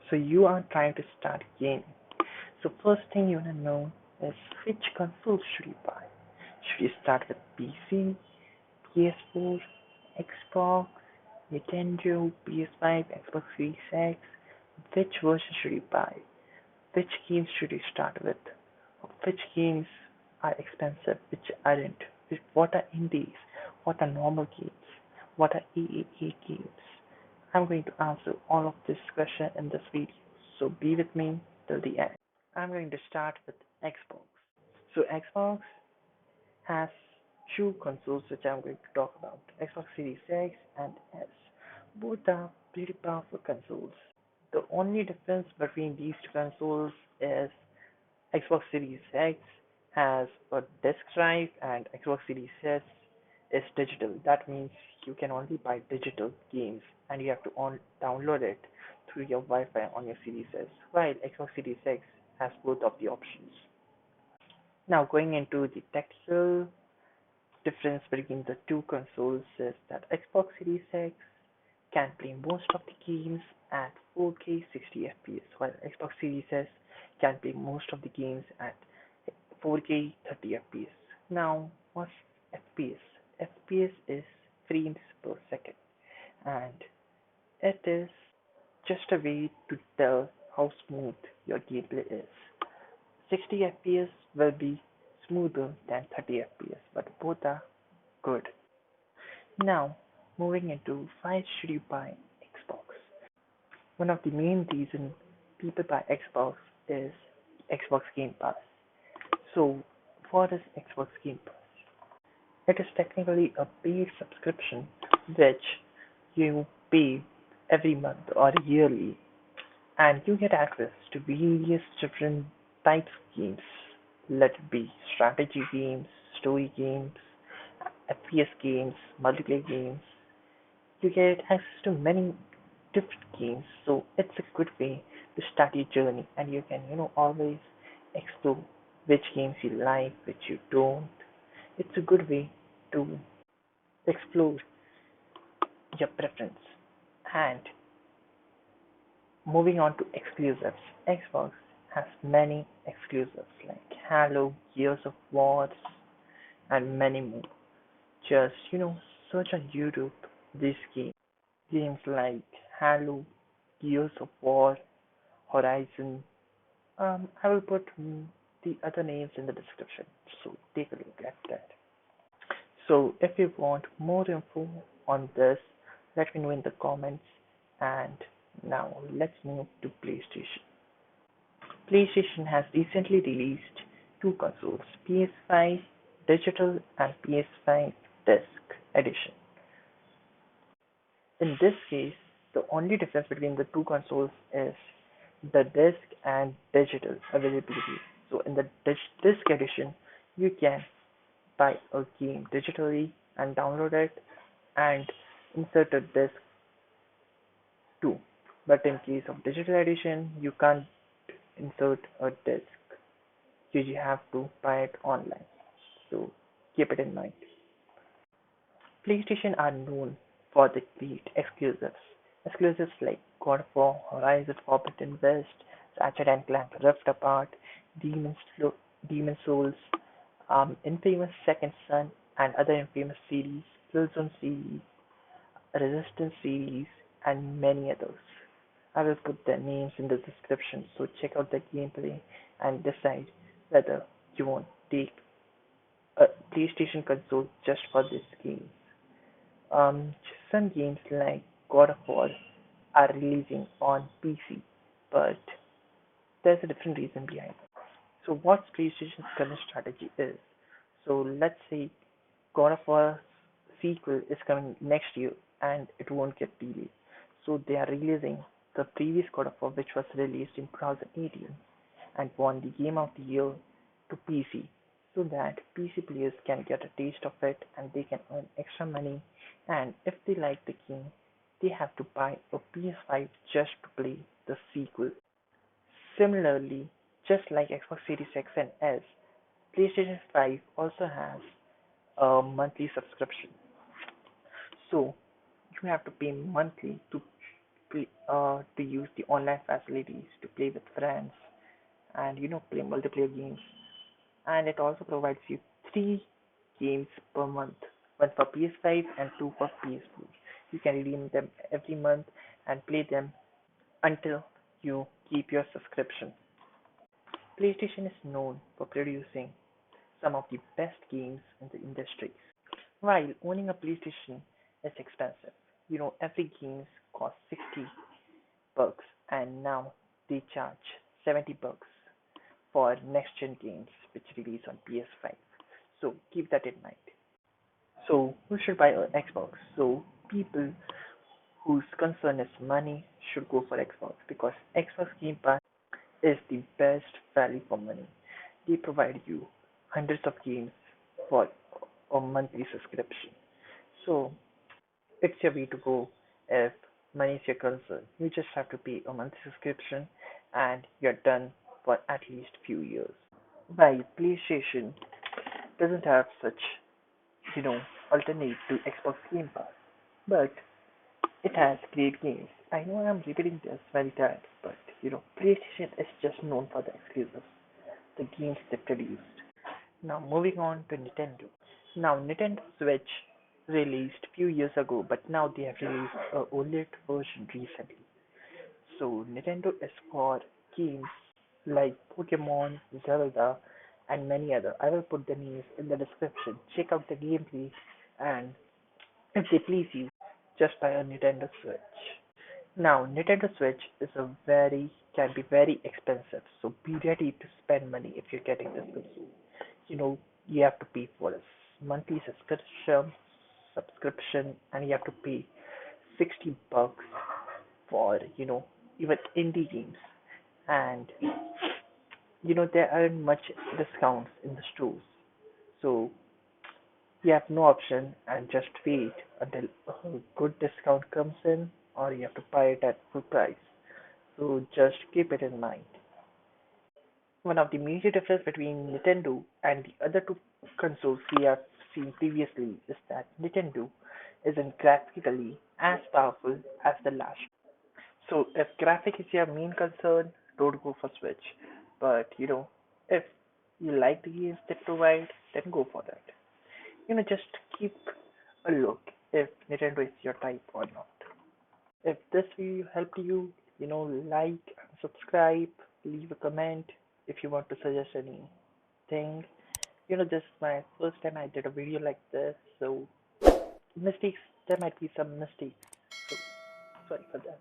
So you are trying to start gaming. So first thing you wanna know is which console should you buy? Should you start with PC, PS4, Xbox, Nintendo, PS5, Xbox Series X? Which version should you buy? Which games should you start with? Which games are expensive? Which aren't? What are indies? What are normal games? What are AAA games? I'm going to answer all of this question in this video, so be with me till the end. I'm going to start with Xbox. So Xbox has two consoles which I'm going to talk about, Xbox Series X and S. Both are pretty powerful consoles. The only difference between these two consoles is Xbox Series X has a disk drive and Xbox Series S is digital. That means you can only buy digital games and you have to download it through your Wi-Fi on your Series S, while Xbox Series X has both of the options. Now going into the technical difference between the two consoles is that Xbox Series X can play most of the games at 4K 60 FPS, while Xbox Series S can play most of the games at 4K 30 FPS. Now, what's FPS? FPS is frames per second, and it is just a way to tell how smooth your gameplay is. 60 FPS will be smoother than 30 FPS, but both are good. Now, moving into why should you buy Xbox? One of the main reasons people buy Xbox is Xbox Game Pass. So, what is Xbox Game Pass? It is technically a paid subscription which you pay every month or yearly, and you get access to various different types of games. Let it be strategy games, story games, FPS games, multiplayer games. You get access to many different games, so it's a good way to start your journey, and you can, always explore which games you like, which you don't. It's a good way to explore your preference. And moving on to exclusives, Xbox has many exclusives like Halo, Gears of War, and many more. Just, search on YouTube these games. Games like Halo, Gears of War, Horizon. I will put the other names in the description, so take a look at that. So if you want more info on this, let me know in the comments. And now let's move to PlayStation. PlayStation has recently released two consoles, PS5 Digital and PS5 Disc Edition. In this case, the only difference between the two consoles is the disc and digital availability. So in the disc edition, you can buy a game digitally and download it and insert a disc too. But in case of digital edition, you can't insert a disc. You have to buy it online. So keep it in mind. PlayStation are known for the great exclusives. Exclusives like God of War, Horizon Forbidden West, Ratchet and Clank Rift Apart, Demon Souls, Infamous Second Son, and other Infamous series, Killzone series, Resistance series, and many others. I will put their names in the description, so check out the gameplay and decide whether you want to take a PlayStation console just for this game. Some games like God of War are releasing on PC, but there's a different reason behind it. So, what PlayStation's current strategy is? So, let's say God of War sequel is coming next year and it won't get delayed. So, they are releasing the previous God of War, which was released in 2018 and won the Game of the Year to PC, so that PC players can get a taste of it and they can earn extra money. And if they like the game, they have to buy a PS5 just to play the sequel. Similarly, just like Xbox Series X and S, PlayStation 5 also has a monthly subscription. So you have to pay monthly to to use the online facilities to play with friends and play multiplayer games. And it also provides you three games per month, one for PS5 and two for PS4. You can redeem them every month and play them until you keep your subscription. PlayStation is known for producing some of the best games in the industry. While owning a PlayStation is expensive, every game costs $60, and now they charge $70 for next gen games which release on PS5. So keep that in mind. So who should buy an Xbox? So people whose concern is money should go for Xbox because Xbox Game Pass is the best value for money. They provide you hundreds of games for a monthly subscription. So it's your way to go if money is your concern. You just have to pay a monthly subscription and you're done for at least few years. While PlayStation doesn't have such, you know, alternate to Xbox Game Pass, but it has great games. I know I'm repeating this very times, but PlayStation is just known for the exclusives, the games they produced. Now moving on to Nintendo. Now Nintendo Switch released few years ago, but now they have released a OLED version recently. So Nintendo is for games like Pokemon, Zelda, and many other. I will put the names in the description. Check out the gameplay, and if they please you, just buy a Nintendo Switch. Now, Nintendo Switch is a very can be very expensive, so be ready to spend money if you're getting this console. You know, you have to pay for a monthly subscription, and you have to pay $60 for even indie games, and there aren't much discounts in the stores, so you have no option and just wait until a good discount comes in, or you have to buy it at full price. So just keep it in mind. One of the major differences between Nintendo and the other two consoles we have seen previously is that Nintendo isn't graphically as powerful as the last. So if graphic is your main concern, don't go for Switch. But if you like the games they provide, then go for that. Just keep a look if Nintendo is your type or not. If this video helped you, like and subscribe, leave a comment if you want to suggest anything. This is my first time I did a video like this, so mistakes, there might be some mistakes. So sorry for that.